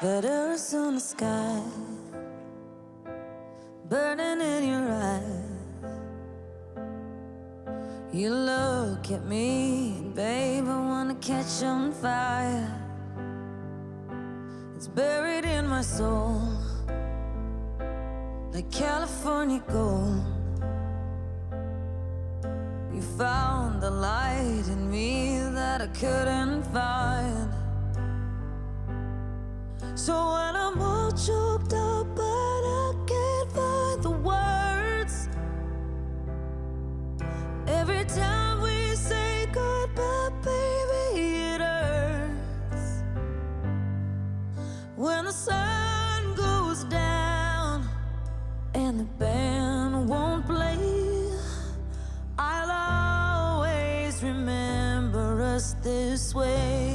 That Arizona sky burning in your eyes. You look at me, babe, I wanna catch on fire. It's buried in my soul like California gold. You found the light in me that I couldn't find. So when I'm all choked up but I can't find the words, every time we say goodbye, baby, it hurts. When the sun goes down and the band won't play, I'll always remember us this way.